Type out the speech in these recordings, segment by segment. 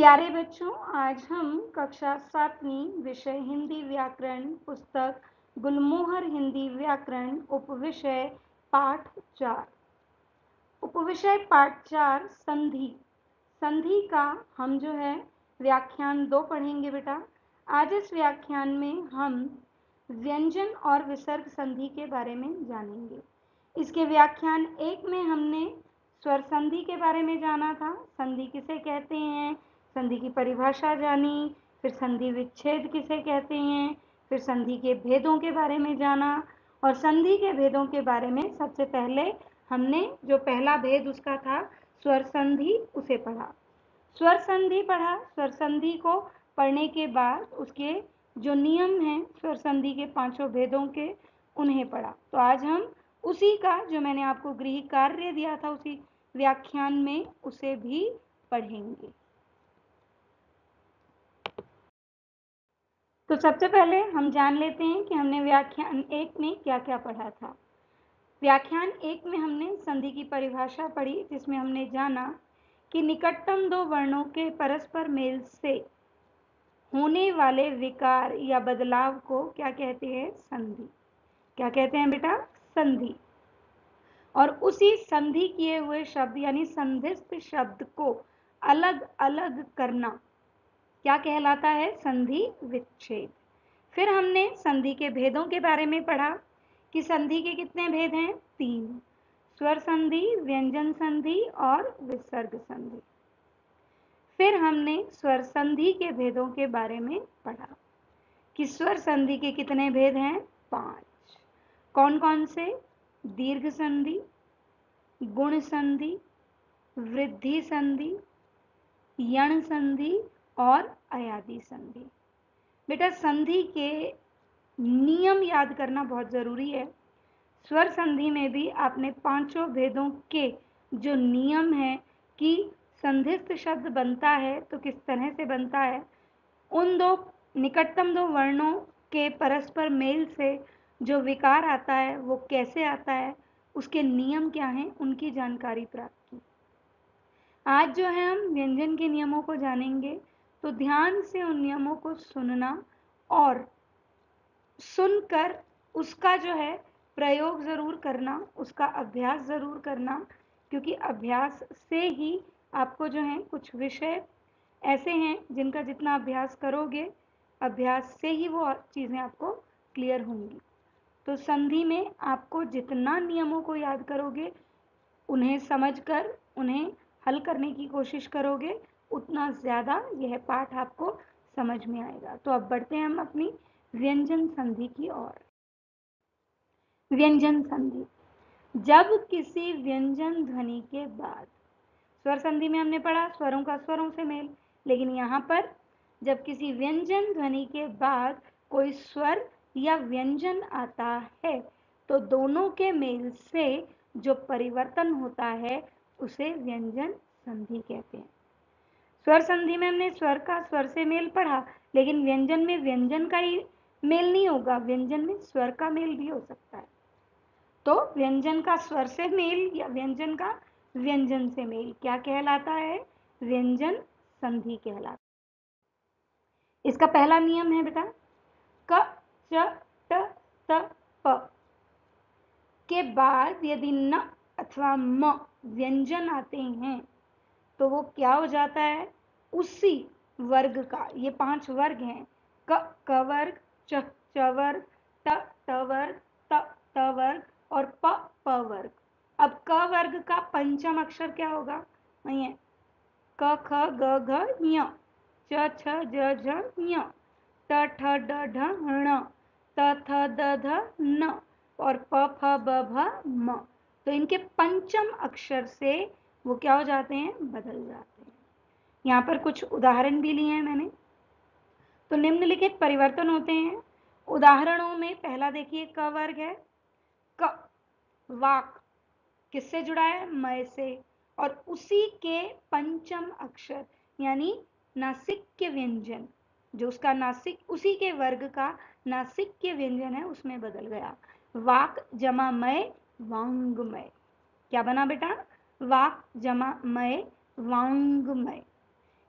प्यारे बच्चों, आज हम कक्षा 7वीं विषय हिंदी व्याकरण पुस्तक गुलमोहर हिंदी व्याकरण उपविषय पाठ 4 उपविषय पाठ 4 संधि। संधि का हम जो है व्याख्यान 2 पढ़ेंगे बेटा। आज इस व्याख्यान में हम व्यंजन और विसर्ग संधि के बारे में जानेंगे। इसके व्याख्यान 1 में हमने स्वर संधि के बारे में जाना था। संधि किसे कहते हैं, संधि की परिभाषा जानी, फिर संधि विच्छेद किसे कहते हैं, फिर संधि के भेदों के बारे में जाना। और संधि के भेदों के बारे में सबसे पहले हमने जो पहला भेद उसका था स्वर संधि, उसे पढ़ा। स्वर संधि पढ़ा। स्वर संधि को पढ़ने के बाद उसके जो नियम हैं स्वर संधि के 5 भेदों के, उन्हें पढ़ा। तो आज हम उसी का जो मैंने आपको गृह कार्य दिया था उसी व्याख्यान में उसे भी पढ़ेंगे। तो सबसे पहले हम जान लेते हैं कि हमने व्याख्यान 1 में क्या क्या पढ़ा था। व्याख्यान 1 में हमने संधि की परिभाषा पढ़ी, जिसमें हमने जाना कि निकटतम दो वर्णों के परस्पर मेल से होने वाले विकार या बदलाव को क्या कहते हैं, संधि। क्या कहते हैं बेटा, संधि। और उसी संधि किए हुए शब्द यानी संधिस्थ शब्द को अलग अलग करना क्या कहलाता है, संधि विच्छेद। फिर हमने संधि के भेदों के बारे में पढ़ा कि संधि के कितने भेद हैं, 3, स्वर संधि, व्यंजन संधि और विसर्ग संधि। फिर हमने स्वर संधि के भेदों के बारे में पढ़ा कि स्वर संधि के कितने भेद हैं, 5। कौन कौन से, दीर्घ संधि, गुण संधि, वृद्धि संधि, यण संधि और अयादि संधि। बेटा संधि के नियम याद करना बहुत जरूरी है। स्वर संधि में भी आपने 5 भेदों के जो नियम है कि संधिस्थ शब्द बनता है तो किस तरह से बनता है, उन निकटतम दो वर्णों के परस्पर मेल से जो विकार आता है वो कैसे आता है, उसके नियम क्या हैं, उनकी जानकारी प्राप्त की। आज जो है हम व्यंजन के नियमों को जानेंगे, तो ध्यान से उन नियमों को सुनना और सुनकर उसका जो है प्रयोग ज़रूर करना, उसका अभ्यास ज़रूर करना, क्योंकि अभ्यास से ही आपको जो है कुछ विषय ऐसे हैं जिनका जितना अभ्यास करोगे, अभ्यास से ही वो चीज़ें आपको क्लियर होंगी। तो संधि में आपको जितना नियमों को याद करोगे, उन्हें समझकर उन्हें हल करने की कोशिश करोगे, उतना ज़्यादा यह पाठ आपको समझ में आएगा। तो अब बढ़ते हैं हम अपनी व्यंजन संधि की ओर। व्यंजन संधि, जब किसी व्यंजन ध्वनि के बाद, स्वर संधि में हमने पढ़ा स्वरों का स्वरों से मेल, लेकिन यहाँ पर जब किसी व्यंजन ध्वनि के बाद कोई स्वर या व्यंजन आता है तो दोनों के मेल से जो परिवर्तन होता है उसे व्यंजन संधि कहते हैं। स्वर संधि में हमने स्वर का स्वर से मेल पढ़ा, लेकिन व्यंजन में व्यंजन का ही मेल नहीं होगा, व्यंजन में स्वर का मेल भी हो सकता है। तो व्यंजन का स्वर से मेल या व्यंजन का व्यंजन से मेल क्या कहलाता है, व्यंजन संधि कहलाता है। इसका पहला नियम है बेटा, क च ट त प के बाद यदि न अथवा म व्यंजन आते हैं तो वो क्या हो जाता है, उसी वर्ग का, ये 5 वर्ग हैं, क वर्ग, च वर्ग, त वर्ग, त वर्ग और प वर्ग। अब क वर्ग का पंचम अक्षर क्या होगा, वही है क ख ग घ ञ, च छ ज झ ञ, ट ठ ड ढ ण, त थ द ध न और प फ ब भ म। तो इनके पंचम अक्षर से वो क्या हो जाते हैं, बदल जाते हैं। यहाँ पर कुछ उदाहरण भी लिए हैं मैंने। तो निम्नलिखित परिवर्तन होते हैं उदाहरणों में। पहला देखिए क वर्ग है, क वाक किससे जुड़ा है, मय से, और उसी के पंचम अक्षर यानी नासिक्य व्यंजन, जो उसका नासिक उसी के वर्ग का नासिक्य व्यंजन है उसमें बदल गया। वाक जमा मय, वांगमय। क्या बना बेटा, वाक जमा मय वांगमय।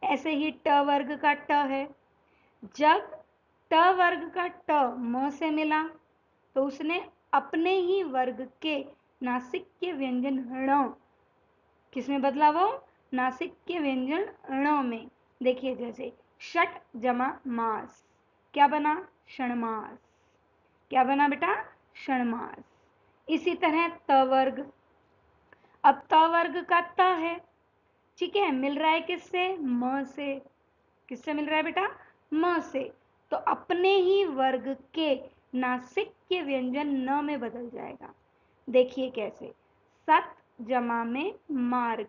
ऐसे ही ट वर्ग का ट है। जब ट वर्ग का ट म से मिला तो उसने अपने ही वर्ग के नासिक्य व्यंजन ण किसमें बदला? वो नासिक्य व्यंजन ण में। देखिए जैसे षट जमा मास, क्या बना? षणमास। क्या बना बेटा? षणमास। इसी तरह त वर्ग, अब त वर्ग का त है, ठीक है, मिल रहा है किससे? म से। किससे मिल रहा है बेटा? म से। तो अपने ही वर्ग के नासिक्य व्यंजन न में बदल जाएगा। देखिए कैसे, सत जमा में मार्ग,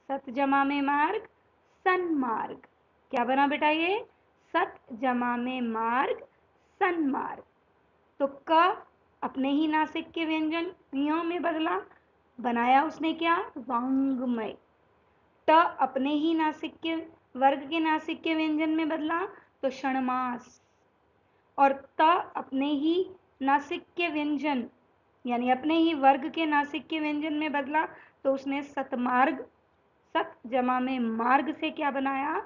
सत जमा में मार्ग, सन्मार्ग। क्या बना बेटा ये? सत जमा में मार्ग, सन्मार्ग। तो क अपने ही नासिक के व्यंजन य में बदला, बनाया उसने क्या? वांग्मय। ट अपने ही नासिक के वर्ग के नासिक के व्यंजन में बदला तो षणमास। और त अपने ही नासिक के व्यंजन यानी अपने ही वर्ग के नासिक के व्यंजन में बदला तो उसने सतमार्ग, सत जमा में मार्ग से क्या बनाया?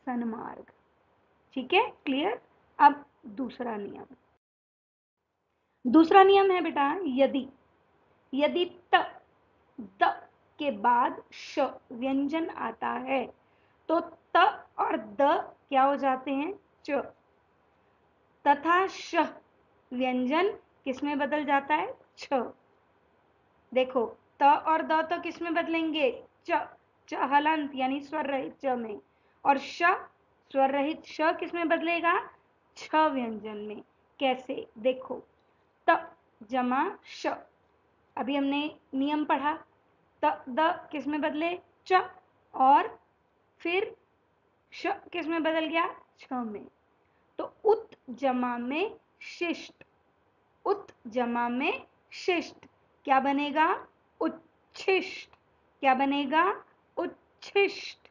सन्मार्ग। ठीक है, क्लियर? अब दूसरा नियम, दूसरा नियम है बेटा यदि, यदि त द के बाद श व्यंजन आता है तो त और द क्या हो जाते हैं? च। तथा श व्यंजन किसमें बदल जाता है? छ। देखो त और द तो किसमें बदलेंगे? च, च हलंत यानी स्वर रहित च में। और श स्वर रहित श किसमें बदलेगा? छ व्यंजन में। कैसे? देखो त जमा श, अभी हमने नियम पढ़ा, त द किसमें बदले? च, और फिर श किसमें बदल गया? छ में। तो उत जमा में शिष्ट, उत जमा में शिष्ट क्या बनेगा? उच्छिष्ट। क्या बनेगा? उच्छिष्ट।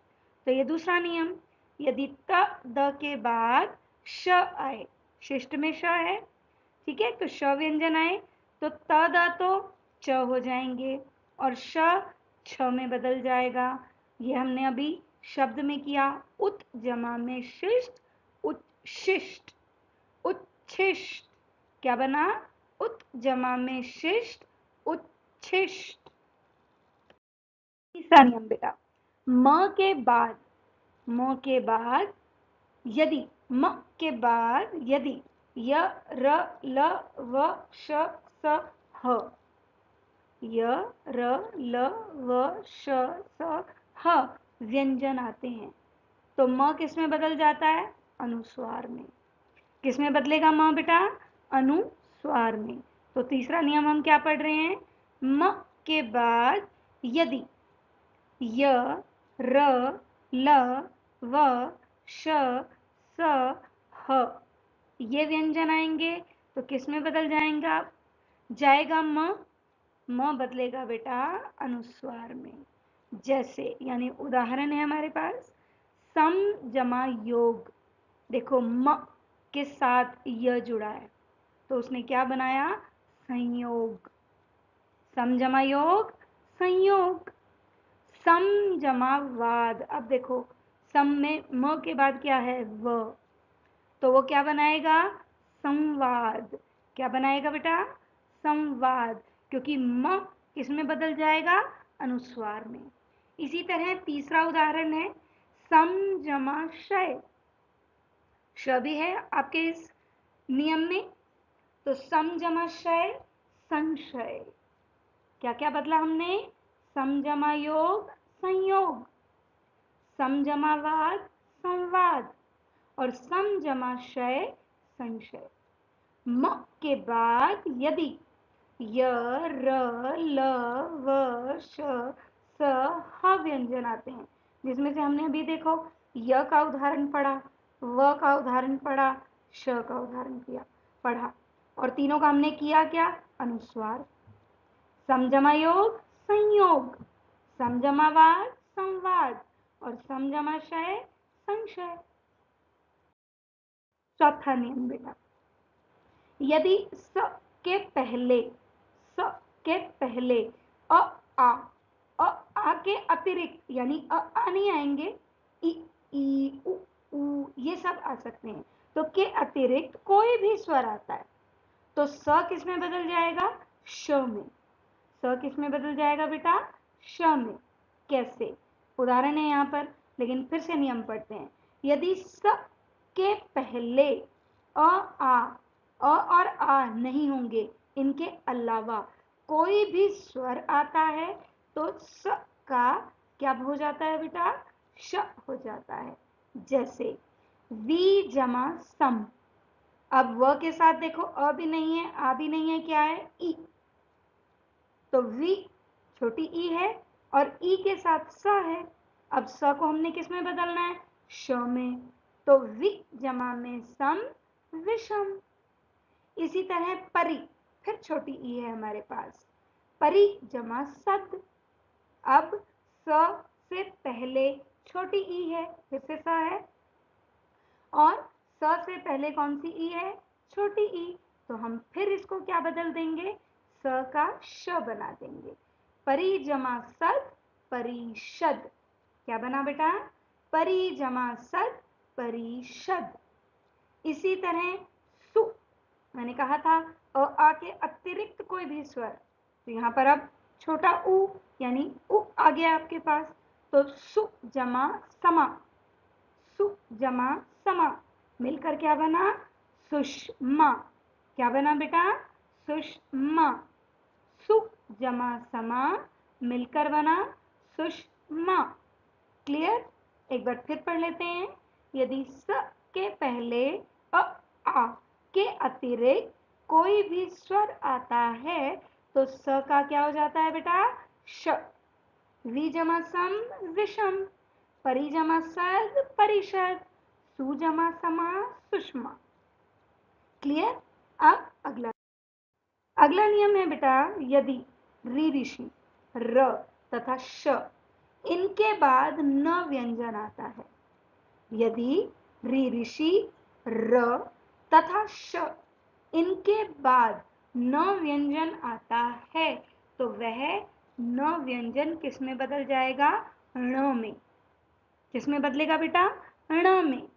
तो ये दूसरा नियम, यदि त द के बाद श आए, शिष्ट में श है, ठीक है, तो श व्यंजन आए तो त द तो च हो जाएंगे और श छ में बदल जाएगा। ये हमने अभी शब्द में किया, उत जमा में शिष्ट, उच्छिष्ट, उच्छिष्ट। क्या बना? उत जमा में शिष्ट, उच्छिष्ट। तीसरा नियम बेटा, म के बाद, म के बाद यदि, म के बाद यदि य र ल व श स ह, य र ल व श स ह व्यंजन आते हैं तो म किसमें बदल जाता है? अनुस्वार में। किसमें बदलेगा म बेटा? अनुस्वार में। तो तीसरा नियम हम क्या पढ़ रहे हैं? म के बाद यदि य र ल व श स ह ये व्यंजन आएंगे तो किसमें बदल जाएगा? जाएगा म बदलेगा बेटा अनुस्वार में। जैसे, यानी उदाहरण है हमारे पास, सम जमा योग। देखो म के साथ य जुड़ा है तो उसने क्या बनाया? संयोग। सम जमा योग, संयोग। सम जमा वाद, अब देखो सम में म के बाद क्या है? व, तो वो क्या बनाएगा? संवाद। क्या बनाएगा बेटा? संवाद, क्योंकि म किसमें बदल जाएगा? अनुस्वार में। इसी तरह तीसरा उदाहरण है सम जमा शय, श भी है आपके इस नियम में, तो सम जमा शय, संशय। क्या क्या बदला हमने? सम जमा योग, संयोग, सम जमा वाद, संवाद, और सम जमा शय, संशय। म के बाद यदि य र ल व श स ह व्यंजन आते हैं, जिसमें से हमने अभी देखो य का उदाहरण पढ़ा, व का उदाहरण पढ़ा, श का उदाहरण किया पढ़ा, और तीनों का हमने किया क्या? अनुस्वार। समजमा योग, संयोग, समजमावाद, संवाद, और समजमाशय, संशय। चौथा नियम बेटा, यदि स के पहले, स के पहले अ आ, अ आ के अतिरिक्त यानी अ आ नहीं आएंगे, इ ई, उ, ये सब आ सकते हैं। तो के अतिरिक्त कोई भी स्वर आता है तो स किस में बदल जाएगा? श में। स किस में बदल जाएगा बेटा? श में। कैसे? उदाहरण है यहाँ पर, लेकिन फिर से नियम पढ़ते हैं। यदि स के पहले अ और आ नहीं होंगे, इनके अलावा कोई भी स्वर आता है तो स का क्या हो जाता है बेटा? श हो जाता है। जैसे वी जमा सम। अब व के साथ देखो अ भी नहीं है, आ भी नहीं है, क्या है? ई। तो वी छोटी ई है और ई के साथ स है। अब स को हमने किस में बदलना है? श में। तो वि जमा में सम, विषम। इसी तरह परि, फिर छोटी ई है हमारे पास, परि जमा सद। अब स से पहले छोटी ई है, फिर से स है, और स से पहले कौन सी ई है? छोटी ई। तो हम फिर इसको क्या बदल देंगे? स का श बना देंगे। परि जमा सद, परिषद। क्या बना बेटा? परि जमा सद, परिषद। इसी तरह सु, मैंने कहा था आ के अतिरिक्त कोई भी स्वर, तो यहाँ पर अब छोटा उ यानी उ आ गया आपके पास। तो सु जमा समा, सु जमा समा, मिलकर क्या बना? सुषमा। क्या बना बेटा? सुषमा। सु जमा समा, मिलकर बना सुषमा। क्लियर? एक बार फिर पढ़ लेते हैं। यदि स के पहले आ के अतिरिक्त कोई भी स्वर आता है तो स का क्या हो जाता है बेटा? श। वी जमा सम, विषम। परि जमा सद, परिषद। सु जमा समा, सुषमा। क्लियर? अब अगला नियम है बेटा, यदि री ऋषि र तथा श इनके बाद न व्यंजन आता है, यदि री ऋषि र तथा श इनके बाद न व्यंजन आता है तो वह न व्यंजन किस में बदल जाएगा? ण में। किस में बदलेगा बेटा? ण में।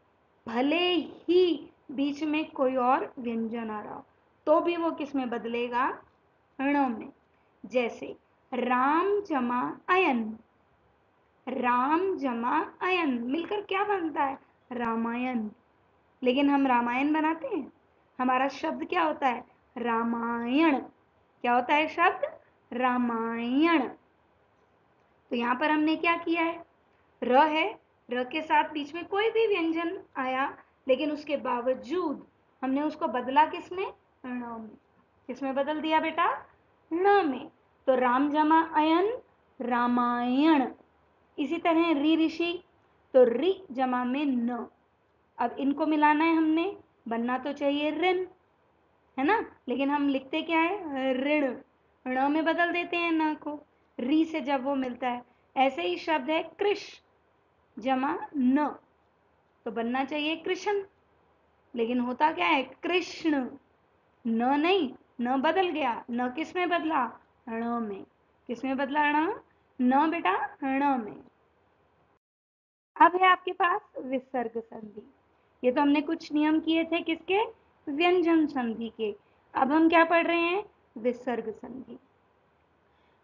भले ही बीच में कोई और व्यंजन आ रहा हो तो भी वो किस में बदलेगा? ण में। जैसे राम जमा अयन, राम जमा अयन मिलकर क्या बनता है? रामायण। लेकिन हम रामायण बनाते हैं? हमारा शब्द क्या होता है? रामायण। क्या होता है शब्द? रामायण। तो यहां पर हमने क्या किया है? र है, र के साथ बीच में कोई भी व्यंजन आया, लेकिन उसके बावजूद हमने उसको बदला किसमें? ण में। किसमें बदल दिया बेटा? ण में। तो राम जमा अयन, रामायण। इसी तरह री ऋषि, तो री जमा में न। अब इनको मिलाना है हमने, बनना तो चाहिए ऋण, है ना? लेकिन हम लिखते क्या है? ऋण। ण में बदल देते हैं न को, री से जब वो मिलता है। ऐसे ही शब्द है कृष जमा न, तो बनना चाहिए कृष्ण, लेकिन होता क्या है? कृष्ण। न नहीं, न बदल गया। न किस में बदला? ण में। किस में बदला? ण। न बेटा, ण में। अब है आपके पास विसर्ग संधि। ये तो हमने कुछ नियम किए थे किसके? व्यंजन संधि के। अब हम क्या पढ़ रहे हैं? विसर्ग संधि।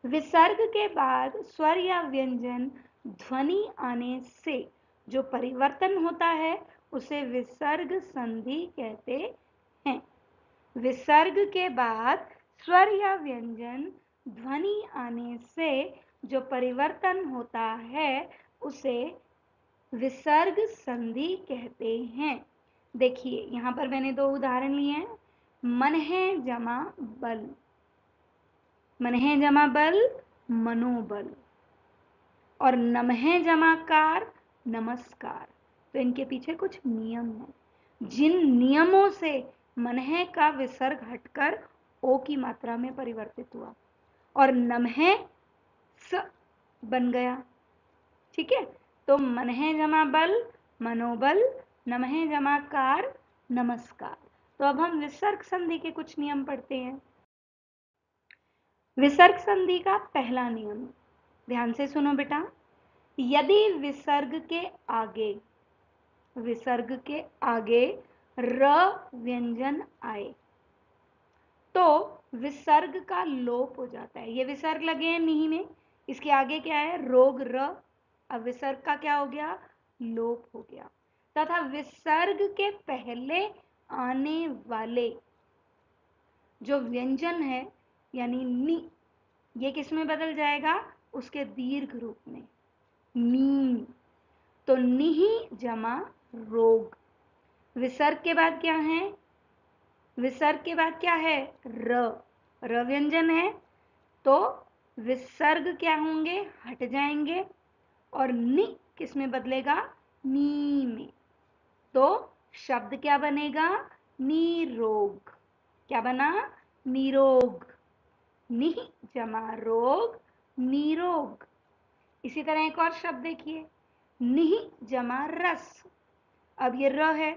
विसर्ग के बाद स्वर या व्यंजन ध्वनि आने से जो परिवर्तन होता है उसे विसर्ग संधि कहते हैं। विसर्ग के बाद स्वर या व्यंजन ध्वनि आने से जो परिवर्तन होता है उसे विसर्ग संधि कहते हैं। देखिए यहां पर मैंने दो उदाहरण लिए हैं। मनहे जमा बल, मनहे जमा बल मनोबल, और नमहे जमा कार नमस्कार। तो इनके पीछे कुछ नियम हैं, जिन नियमों से मनहे का विसर्ग हटकर ओ की मात्रा में परिवर्तित हुआ और नमहे स बन गया। ठीक है? तो मनहे जमा बल मनोबल, नमहे जमा कार नमस्कार। तो अब हम विसर्ग संधि के कुछ नियम पढ़ते हैं। विसर्ग संधि का पहला नियम, ध्यान से सुनो बेटा। यदि विसर्ग के आगे विसर्ग के आगे र व्यंजन आए तो विसर्ग का लोप हो जाता है। ये विसर्ग लगे हैं निही में, इसके आगे क्या है, रोग र, अब विसर्ग का क्या हो गया, लोप हो गया। तथा विसर्ग के पहले आने वाले जो व्यंजन है यानी नि, ये किस में बदल जाएगा, उसके दीर्घ रूप में, नी। तो निही जमा रोग। विसर्ग के बाद क्या है, विसर्ग के बाद क्या है, र व्यंजन है, तो विसर्ग क्या होंगे, हट जाएंगे और नि किस में बदलेगा, नी में। तो शब्द क्या बनेगा, निरोग। क्या बना, निरोग। निह जमा रोग, निरोग। इसी तरह एक और शब्द देखिए, निह जमा रस। अब ये र है,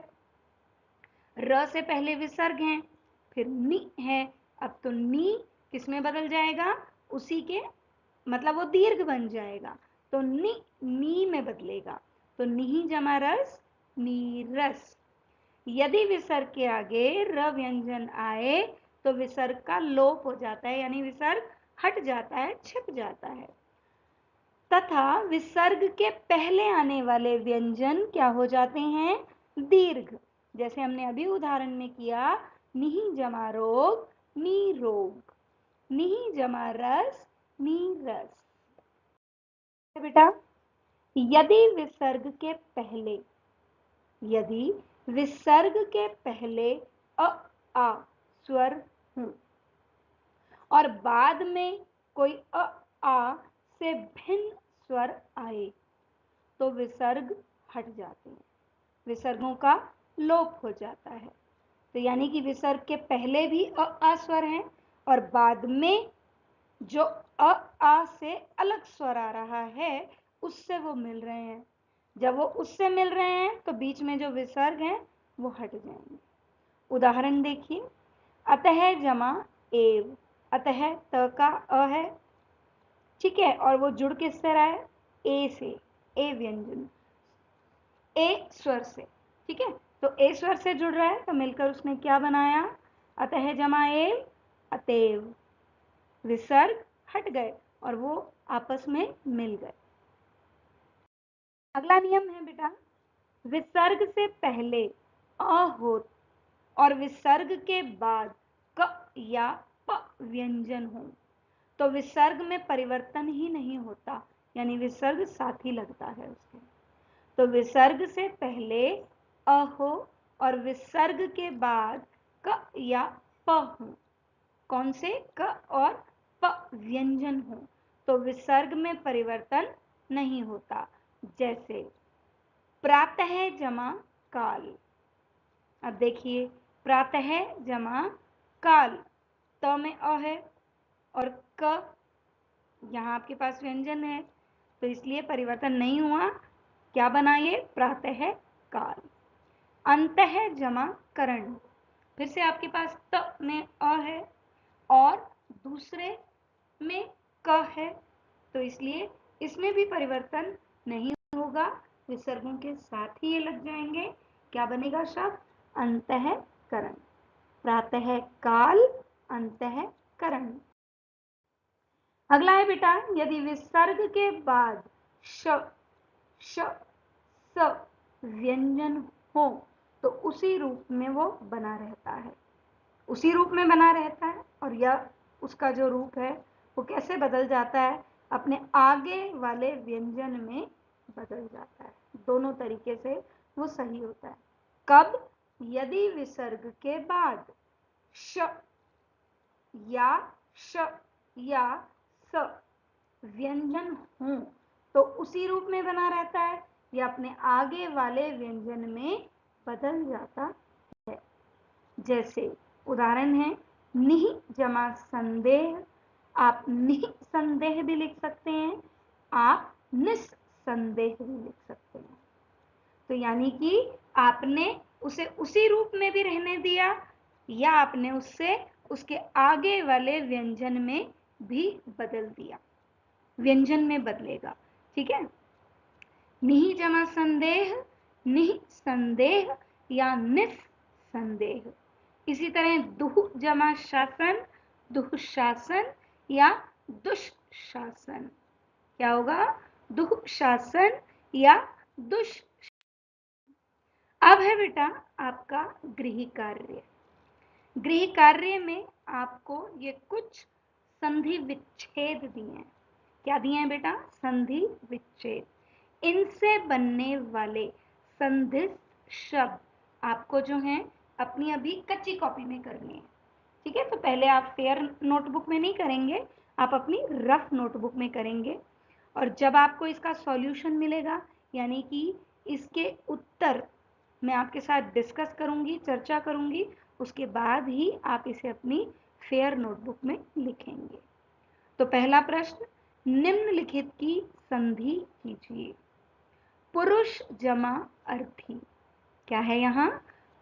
र से पहले विसर्ग है, फिर नि है, अब तो नी किस में बदल जाएगा, उसी के मतलब वो दीर्घ बन जाएगा, तो नी में बदलेगा। तो निही जमा रस, नीरस। यदि विसर्ग के आगे र व्यंजन आए तो विसर्ग का लोप हो जाता है, यानी विसर्ग हट जाता है, छिप जाता है। तथा विसर्ग के पहले आने वाले व्यंजन क्या हो जाते हैं, दीर्घ। जैसे हमने अभी उदाहरण में किया, निही जमा रोग, निरोग। निही जमा रस, नीरस। बेटा यदि विसर्ग के पहले, यदि विसर्ग के पहले अ आ स्वर हूं और बाद में कोई अ आ से भिन्न स्वर आए तो विसर्ग हट जाते हैं, विसर्गों का लोप हो जाता है। तो यानी कि विसर्ग के पहले भी अ आ स्वर हैं और बाद में जो अ आ से अलग स्वर आ रहा है उससे वो मिल रहे हैं। जब वो उससे मिल रहे हैं तो बीच में जो विसर्ग हैं वो हट जाएंगे। उदाहरण देखिए, अतः जमा एव। अतः त का अ है, ठीक है, और वो जुड़ किससे रहा है, ए से, ए व्यंजन, ए स्वर से, ठीक है। तो ए स्वर से जुड़ रहा है तो मिलकर उसने क्या बनाया, अतः जमा एव, अतएव। विसर्ग हट गए और वो आपस में मिल गए। अगला नियम है बेटा, विसर्ग से पहले अ हो और विसर्ग के बाद क या प व्यंजन हो तो विसर्ग में परिवर्तन ही नहीं होता, यानी विसर्ग साथ ही लगता है उसके। तो विसर्ग से पहले अ हो और विसर्ग के बाद क या प हो, कौन से, क और प व्यंजन हो, तो विसर्ग में परिवर्तन नहीं होता। जैसे प्रातः जमा काल। अब देखिए, प्रातः जमा काल, त में अ है और क यहाँ आपके पास व्यंजन है तो इसलिए परिवर्तन नहीं हुआ। क्या बना ये, प्रातः काल। अंतः जमा करण, फिर से आपके पास त में अ है और दूसरे में क है तो इसलिए इसमें भी परिवर्तन नहीं होगा, विसर्गों के साथ ही ये लग जाएंगे। क्या बनेगा शब्द, अंतःकरण। प्रातः काल, अंतःकरण। अगला है बेटा, यदि विसर्ग के बाद श, श, स व्यंजन हो तो उसी रूप में वो बना रहता है, उसी रूप में बना रहता है। और यह उसका जो रूप है वो कैसे बदल जाता है, अपने आगे वाले व्यंजन में बदल जाता है। दोनों तरीके से वो सही होता है। कब, यदि विसर्ग के बाद श या श या स व्यंजन हो तो उसी रूप में बना रहता है या अपने आगे वाले व्यंजन में बदल जाता है। जैसे उदाहरण है, निह जमा संदेह। आप निसंदेह भी लिख सकते हैं, आप निस्संदेह भी लिख सकते हैं। तो यानी कि आपने उसे उसी रूप में भी रहने दिया या आपने उससे उसके आगे वाले व्यंजन में भी बदल दिया, व्यंजन में बदलेगा, ठीक है। निह जमा संदेह, निह संदेह या निस्संदेह। इसी तरह दुह जमा शासन, दुःशासन या दुष्शासन। क्या होगा? दुःशासन या दुष्। अब है बेटा आपका गृह कार्य। गृह कार्य में आपको ये कुछ संधि विच्छेद दिए हैं। क्या दिए हैं बेटा? संधि विच्छेद। इनसे बनने वाले संधिस्थ शब्द आपको जो हैं अपनी अभी कच्ची कॉपी में करने हैं। ठीक है, तो पहले आप फेयर नोटबुक में नहीं करेंगे, आप अपनी रफ नोटबुक में करेंगे। और जब आपको इसका सॉल्यूशन मिलेगा, यानी कि इसके उत्तर मैं आपके साथ डिस्कस करूंगी, चर्चा करूंगी, उसके बाद ही आप इसे अपनी फेयर नोटबुक में लिखेंगे। तो पहला प्रश्न, निम्नलिखित की संधि कीजिए। पुरुष जमा अर्थी। क्या है यहाँ?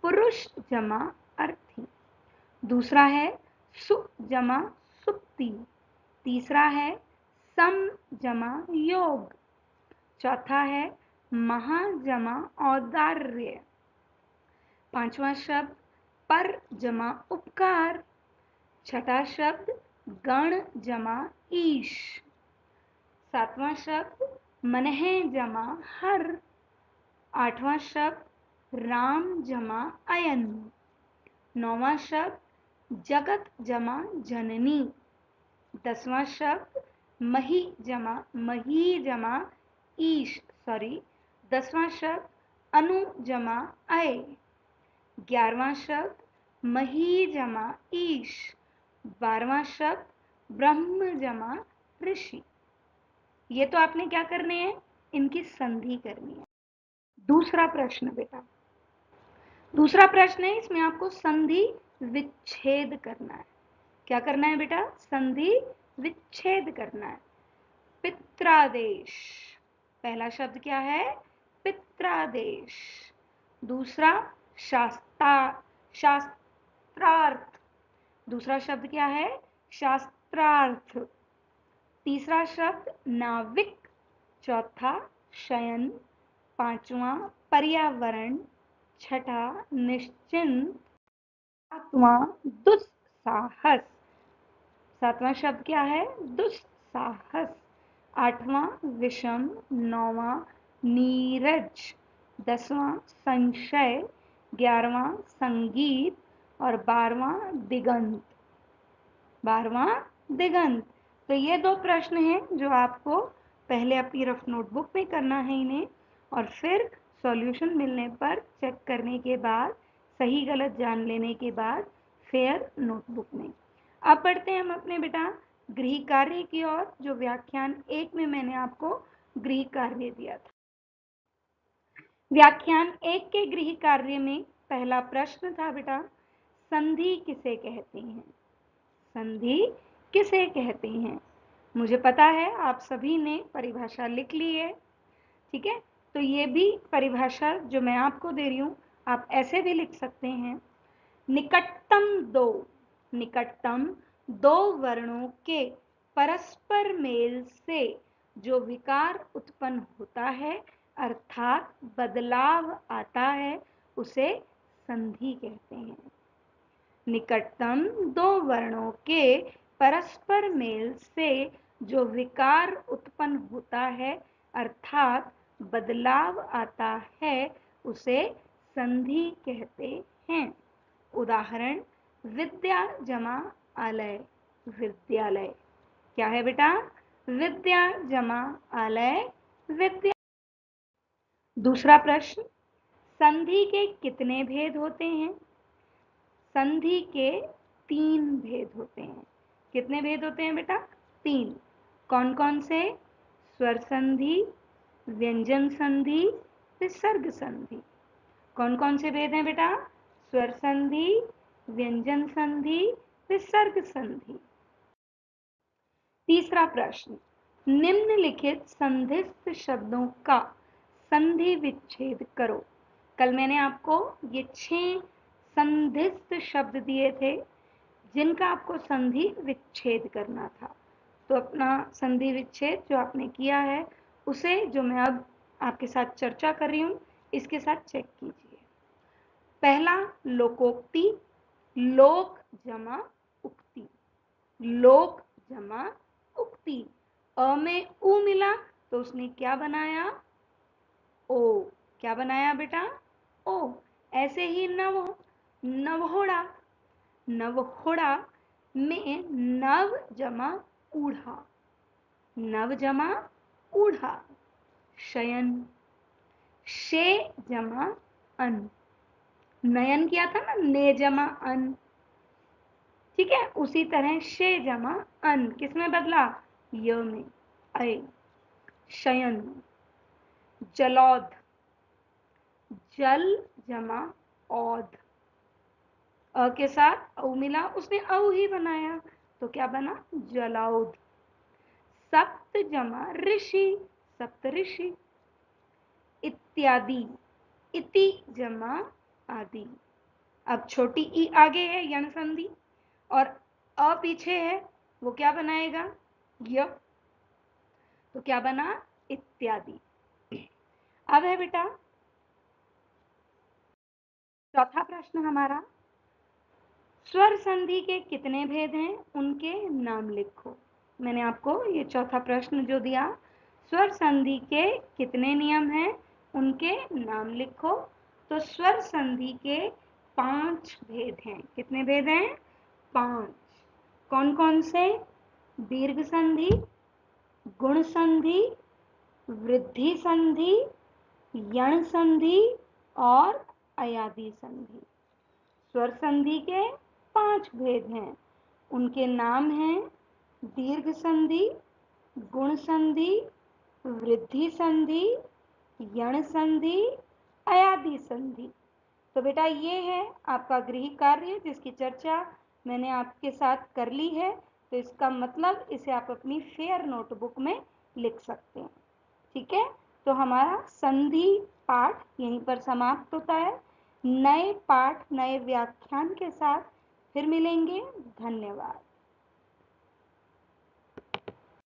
पुरुष जमा अर्थी। दूसरा है सु जमा सुप्ति। तीसरा है सम जमा योग। चौथा है महा जमा औदार्य। पांचवा शब्द पर जमा उपकार। छठा शब्द गण जमा ईश। सातवां शब्द मनह जमा हर। आठवां शब्द राम जमा अयन। नौवां शब्द जगत जमा जननी। दसवां शब्द मही जमा ईश, सॉरी। 10वां शब्द अनु जमा अय। 11वां शब्द मही जमा ईश। 12वां शब्द ब्रह्म जमा ऋषि। ये तो आपने क्या करने हैं? इनकी संधि करनी है। दूसरा प्रश्न बेटा, दूसरा प्रश्न है, इसमें आपको संधि विच्छेद करना है। क्या करना है बेटा? संधि विच्छेद करना है। पित्रादेश। पहला शब्द क्या है? पित्रादेश। दूसरा शास्त्रार्थ। दूसरा शब्द क्या है? शास्त्रार्थ। तीसरा शब्द नाविक। चौथा शयन। पांचवा पर्यावरण। छठा निश्चिंत। सातवां दुस्साहस। सातवां शब्द क्या है? दुस्साहस। आठवां विषम। नौवां नीरज। 10वां संशय। 11वां संगीत और 12वां दिगंत। 12वां दिगंत। तो ये दो प्रश्न हैं जो आपको पहले अपनी रफ नोटबुक में करना है इन्हें, और फिर सॉल्यूशन मिलने पर चेक करने के बाद, सही गलत जान लेने के बाद फेयर नोटबुक में। अब बढ़ते हैं हम अपने बेटा गृह कार्य की ओर, जो व्याख्यान 1 में मैंने आपको गृह कार्य दिया था। व्याख्यान 1 के गृह कार्य में पहला प्रश्न था बेटा, संधि किसे कहते हैं? संधि किसे कहते हैं? मुझे पता है आप सभी ने परिभाषा लिख ली है। ठीक है, तो ये भी परिभाषा जो मैं आपको दे रही हूं, आप ऐसे भी लिख सकते हैं। निकटतम दो वर्णों के परस्पर मेल से जो विकार उत्पन्न होता है, अर्थात बदलाव आता है, उसे संधि कहते हैं। निकटतम दो वर्णों के परस्पर मेल से जो विकार उत्पन्न होता है, अर्थात बदलाव आता है, उसे संधि कहते हैं। उदाहरण विद्या जमा आलय, विद्यालय। क्या है बेटा? विद्या जमा आलय, विद्या। दूसरा प्रश्न, संधि के कितने भेद होते हैं? संधि के 3 भेद होते हैं। कितने भेद होते हैं बेटा? 3। कौन कौन से? स्वर संधि, व्यंजन संधि, विसर्ग संधि। कौन कौन से भेद हैं बेटा? स्वर संधि, व्यंजन संधि, विसर्ग संधि। तीसरा प्रश्न, निम्नलिखित संधिस्थ शब्दों का संधि विच्छेद करो। कल मैंने आपको ये 6 संधिस्थ शब्द दिए थे जिनका आपको संधि विच्छेद करना था। तो अपना संधि विच्छेद जो आपने किया है, उसे जो मैं अब आपके साथ चर्चा कर रही हूँ, इसके साथ चेक कीजिए। पहला लोकोक्ति, लोक जमा उक्ति, लोक जमा उक्ति। अ में उ मिला तो उसने क्या बनाया? ओ। क्या बनाया बेटा? ओ। ऐसे ही नवहोड़ा, नवहोड़ा में नव जमा ऊढ़ा, नव जमा ऊढ़ा। शयन, शे जमा अन, नयन किया था ना, ने जमा अन, ठीक है। उसी तरह शे जमा अन किसमें बदला? य में, अय। शयन। जलौध, जल जमा औध, अ के साथ औ मिला, उसने औ ही बनाया तो क्या बना? जलौध। सप्त जमा ऋषि, सप्तऋषि। इत्यादि, इति जमा आदि। अब छोटी ई आगे है यण संधि और अ पीछे है, वो क्या बनाएगा? य। तो क्या बना? इत्यादि। अब है बेटा चौथा प्रश्न हमारा, स्वर संधि के कितने भेद हैं, उनके नाम लिखो। मैंने आपको ये चौथा प्रश्न जो दिया, स्वर संधि के कितने नियम हैं, उनके नाम लिखो। तो स्वर संधि के 5 भेद हैं। कितने भेद हैं? 5। कौन कौन से? दीर्घ संधि, गुण संधि, वृद्धि संधि, यण संधि और अयादि संधि। स्वर संधि के 5 भेद हैं। उनके नाम हैं दीर्घ संधि, गुण संधि, वृद्धि संधि, यण संधि, अयादि संधि। तो बेटा ये है आपका गृह कार्य जिसकी चर्चा मैंने आपके साथ कर ली है। तो इसका मतलब इसे आप अपनी फेयर नोटबुक में लिख सकते हैं। ठीक है, तो हमारा संधि पाठ यहीं पर समाप्त होता है। नए पाठ, नए व्याख्यान के साथ फिर मिलेंगे। धन्यवाद।